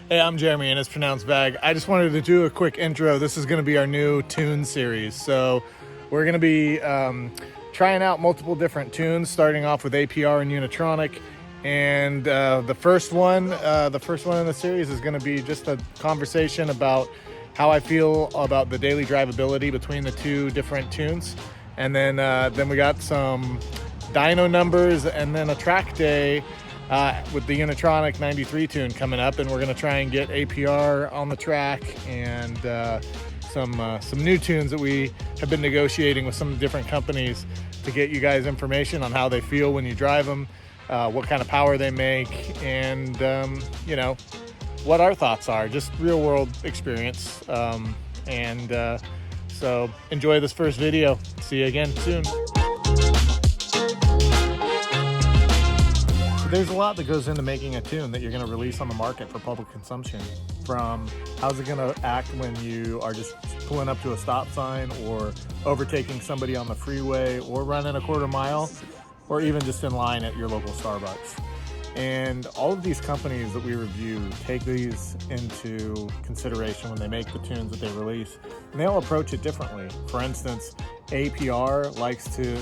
Hey, I'm Jeremy, and it's pronounced Bag. I just wanted to do a quick intro. This is going to be our new tune series. So we're going to be trying out multiple different tunes, starting off with APR and Unitronic. And the first one in the series is going to be just a conversation about how I feel about the daily drivability between the two different tunes. And then we got some dyno numbers, and then a track day with the Unitronic 93 tune coming up, and we're going to try and get APR on the track and some new tunes that we have been negotiating with some different companies to get you guys information on how they feel when you drive them, what kind of power they make, and what our thoughts are, just real world experience. So enjoy this first video. See you again soon. There's a lot that goes into making a tune that you're going to release on the market for public consumption. From how's it going to act when you are just pulling up to a stop sign, or overtaking somebody on the freeway, or running a quarter mile, or even just in line at your local Starbucks. And all of these companies that we review take these into consideration when they make the tunes that they release, and they all approach it differently. For instance, APR likes to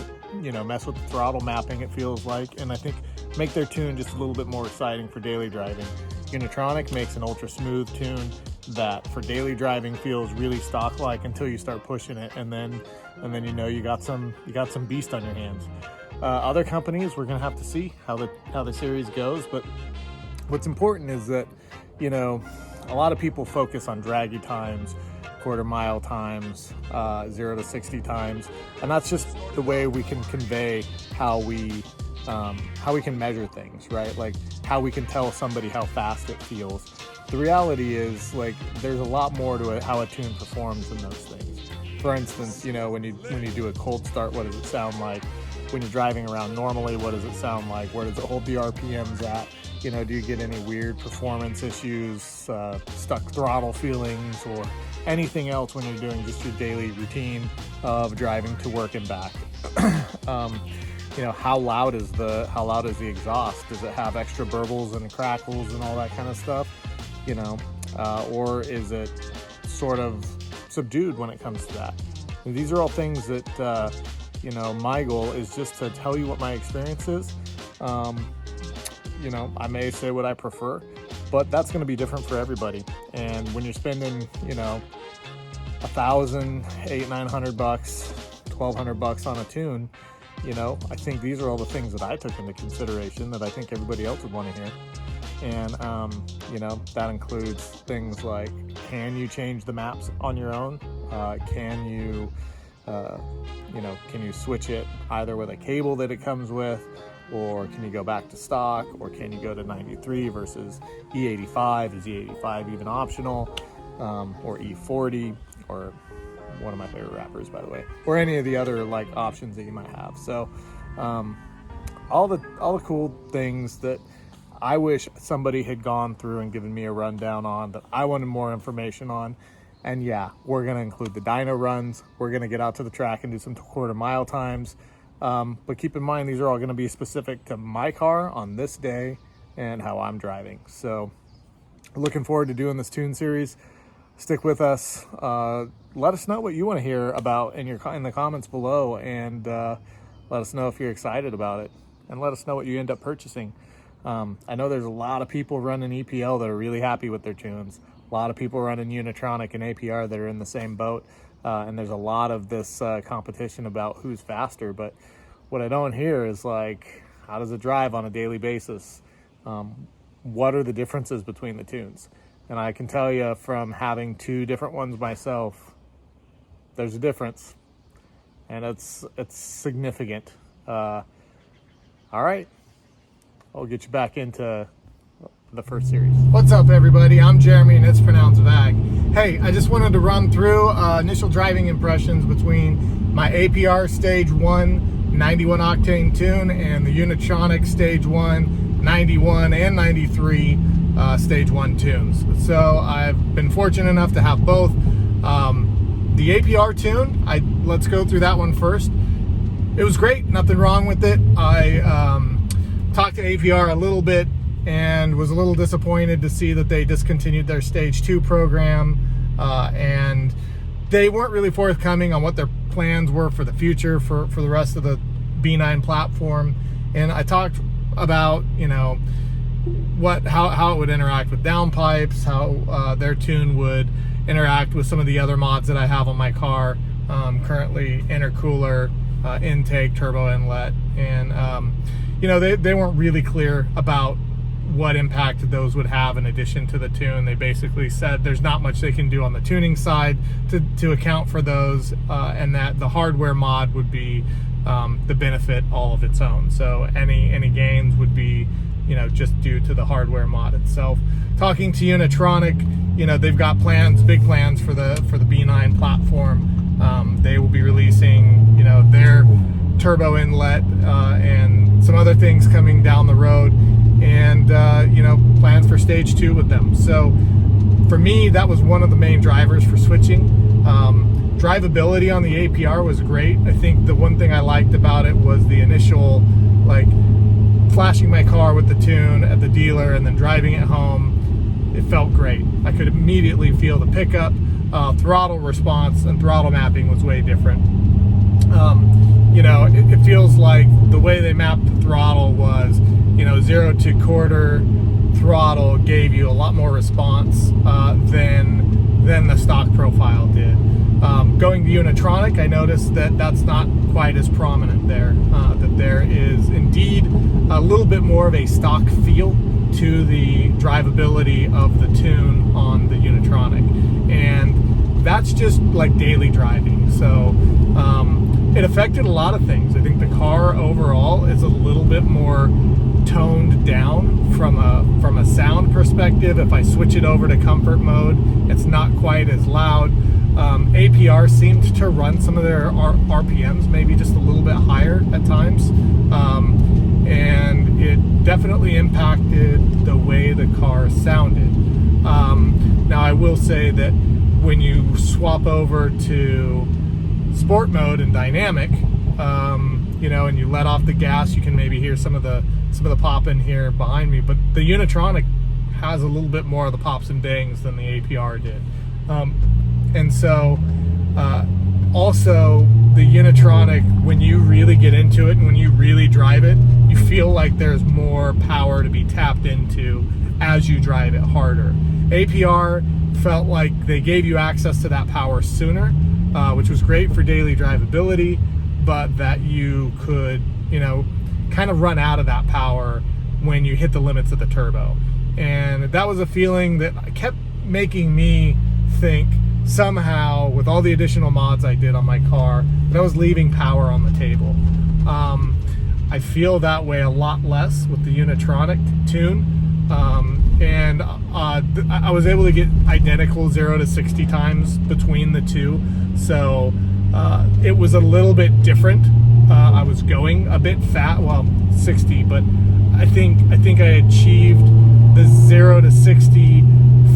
mess with the throttle mapping, it feels like, and I think make their tune just a little bit more exciting for daily driving. Unitronic makes an ultra smooth tune that for daily driving feels really stock like until you start pushing it, and then you got some beast on your hands. Other companies, we're gonna have to see how the series goes, but what's important is that a lot of people focus on draggy times, quarter mile times, 0 to 60 times, and that's just the way we can convey how we can measure things, right? Like how we can tell somebody how fast it feels. The reality is, like, there's a lot more to it, how a tune performs than those things. For instance, when you do a cold start, what does it sound like? When you're driving around normally, what does it sound like? Where does it hold the RPMs at? Do you get any weird performance issues, stuck throttle feelings, or anything else when you're doing just your daily routine of driving to work and back? How loud is the exhaust? Does it have extra burbles and crackles and all that kind of stuff? Or is it sort of subdued when it comes to that? And these are all things that my goal is just to tell you what my experience is. I may say what I prefer, but that's going to be different for everybody. And when you're spending, $1,000, $800, $900, $1,200 on a tune, I think these are all the things that I took into consideration that I think everybody else would want to hear. And, that includes things like, can you change the maps on your own? Can you switch it either with a cable that it comes with, or can you go back to stock, or can you go to 93 versus E85? Is E85 even optional? Or E40, or one of my favorite rappers, by the way, or any of the other options that you might have. So all the cool things that I wish somebody had gone through and given me a rundown on, that I wanted more information on. And yeah, we're going to include the dyno runs. We're going to get out to the track and do some quarter mile times. But keep in mind, these are all going to be specific to my car on this day and how I'm driving. So looking forward to doing this tune series. Stick with us. Let us know what you want to hear about in the comments below, and let us know if you're excited about it, and let us know what you end up purchasing. I know there's a lot of people running EPL that are really happy with their tunes. A lot of people running Unitronic and APR that are in the same boat, and there's a lot of this competition about who's faster. But what I don't hear is how does it drive on a daily basis? What are the differences between the tunes? And I can tell you from having two different ones myself, there's a difference, and it's significant. All right, I'll get you back into the first series. What's up, everybody? I'm Jeremy, and it's pronounced Vag. Hey, I just wanted to run through initial driving impressions between my APR Stage 1 91 octane tune and the Unitronic Stage 1 91 and 93 Stage 1 tunes. So I've been fortunate enough to have both. The APR tune, let's go through that one first. It was great, nothing wrong with it. I talked to APR a little bit and was a little disappointed to see that they discontinued their Stage 2 program, and they weren't really forthcoming on what their plans were for the future for the rest of the B9 platform. And I talked about, you know, how it would interact with downpipes, how their tune would interact with some of the other mods that I have on my car, currently intercooler, intake, turbo inlet, and you know, they weren't really clear about what impact those would have in addition to the tune. They basically said there's not much they can do on the tuning side to account for those, and that the hardware mod would be the benefit all of its own. So any gains would be, you know, just due to the hardware mod itself. Talking to Unitronic, you know, they've got plans, big plans for the B9 platform. They will be releasing, you know, their turbo inlet and some other things coming down the road, and you know, plans for Stage 2 with them. So for me, that was one of the main drivers for switching. Drivability on the APR was great. I think the one thing I liked about it was the initial, like, flashing my car with the tune at the dealer and then driving it home. It felt great. I could immediately feel the pickup, throttle response, and throttle mapping was way different. You know, it feels like the way they mapped the throttle was, you know, 0 to quarter throttle gave you a lot more response than the stock profile did. Going to Unitronic, I noticed that that's not quite as prominent there, that there is indeed a little bit more of a stock feel to the drivability of the tune on the Unitronic, and that's just like daily driving. So it affected a lot of things. I think the car overall is a little bit more toned down from a sound perspective. If I switch it over to comfort mode, it's not quite as loud. APR seemed to run some of their RPMs maybe just a little bit higher at times, and it definitely impacted the way the car sounded. Now I will say that when you swap over to sport mode and dynamic, you know, and you let off the gas, you can maybe hear some of the pop in here behind me, but the Unitronic has a little bit more of the pops and bangs than the APR did. And so also the Unitronic, when you really get into it and when you really drive it, you feel like there's more power to be tapped into as you drive it harder. APR felt like they gave you access to that power sooner, which was great for daily drivability, but that you could, you know, kind of run out of that power when you hit the limits of the turbo. And that was a feeling that kept making me think somehow, with all the additional mods I did on my car, that I was leaving power on the table. I feel that way a lot less with the Unitronic tune, and I was able to get identical 0 to 60 times between the two, so it was a little bit different. I was going a bit fat, well, 60, but I think I achieved the 0 to 60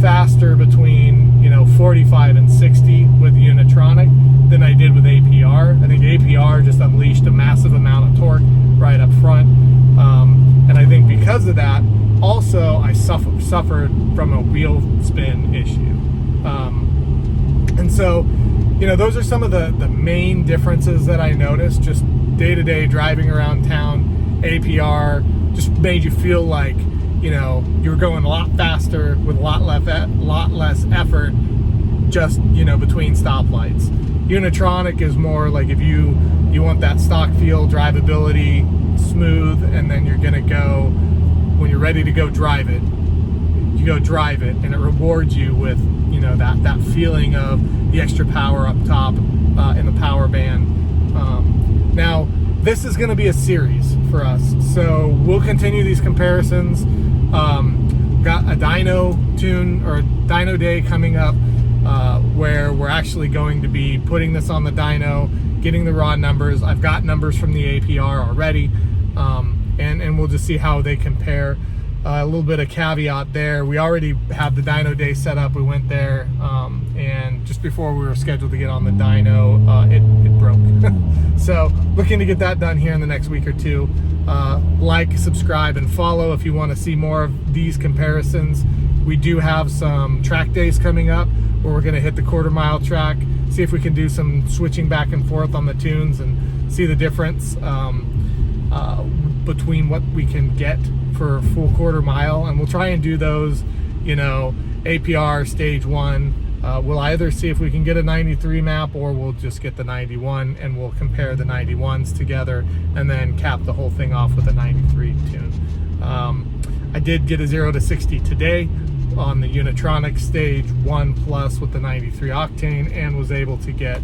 faster between, you know, 45 and 60 with Unitronic than I did with APR. I think APR just unleashed a massive amount of torque right up front, and I think because of that, also I suffered from a wheel spin issue. And so, you know, those are some of the main differences that I noticed just day-to-day driving around town. APR just made you feel like, you know, you were going a lot faster with a lot less effort, just, you know, between stoplights. Unitronic is more like if you want that stock feel, drivability, smooth, and then you're gonna go, when you're ready to go drive it, you go drive it, and it rewards you with, you know, that feeling of the extra power up top in the power band. Now, this is going to be a series for us, so we'll continue these comparisons. Got a dyno tune or a dyno day coming up, where we're actually going to be putting this on the dyno, getting the raw numbers. I've got numbers from the APR already, and we'll just see how they compare. a little bit of caveat there. We already had the dyno day set up. We went there, and just before we were scheduled to get on the dyno, it broke. So looking to get that done here in the next week or two. Like, subscribe, and follow if you want to see more of these comparisons. We do have some track days coming up where we're going to hit the quarter-mile track, see if we can do some switching back and forth on the tunes and see the difference between what we can get for a full quarter mile. And we'll try and do those, you know, APR stage 1. We'll either see if we can get a 93 map, or we'll just get the 91 and we'll compare the 91s together and then cap the whole thing off with a 93 tune. I did get a 0 to 60 today on the Unitronic Stage 1 Plus with the 93 octane, and was able to get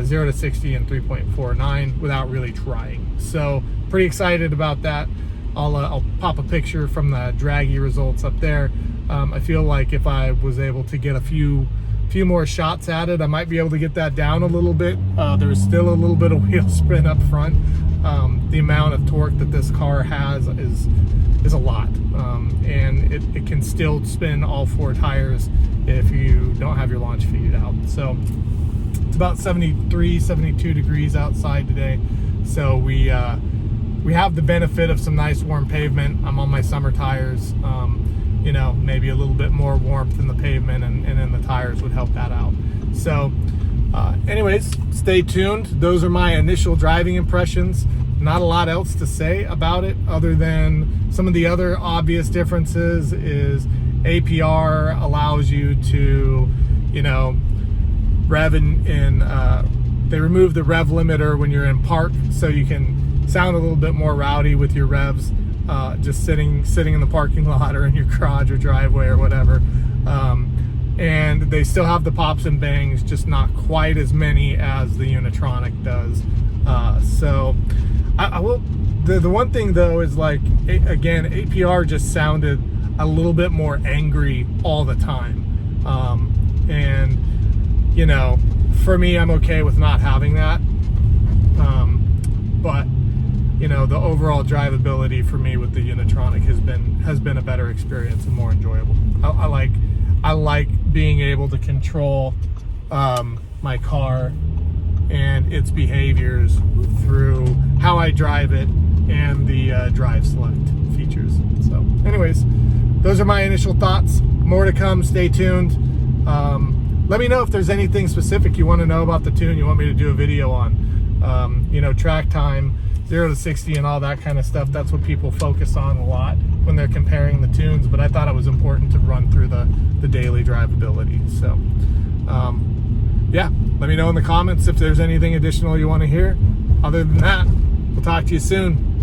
0 to 60 in 3.49 without really trying. So pretty excited about that. I'll pop a picture from the draggy results up there. I feel like if I was able to get a few more shots at it, I might be able to get that down a little bit. There's still a little bit of wheel spin up front. The amount of torque that this car has is a lot, and it can still spin all 4 tires if you don't have your launch feed out. So it's about 73, 72 degrees outside today. So we have the benefit of some nice warm pavement. I'm on my summer tires. You know, maybe a little bit more warmth in the pavement and in the tires would help that out. So anyways, stay tuned. Those are my initial driving impressions. Not a lot else to say about it other than some of the other obvious differences is APR allows you to, you know, rev they remove the rev limiter when you're in park, so you can sound a little bit more rowdy with your revs, just sitting in the parking lot or in your garage or driveway or whatever. And they still have the pops and bangs, just not quite as many as the Unitronic does. So I will. The one thing though is, like, again, APR just sounded a little bit more angry all the time, and you know, for me, I'm okay with not having that. But you know, the overall drivability for me with the Unitronic has been a better experience and more enjoyable. I like being able to control my car and its behaviors through how I drive it and the drive select features. So anyways, those are my initial thoughts. More to come. Stay tuned. Let me know if there's anything specific you want to know about the tune you want me to do a video on. You know, track time, 0 to 60 and all that kind of stuff. That's what people focus on a lot when they're comparing the tunes, but I thought it was important to run through the daily drivability. So yeah, let me know in the comments if there's anything additional you want to hear. Other than that, we'll talk to you soon.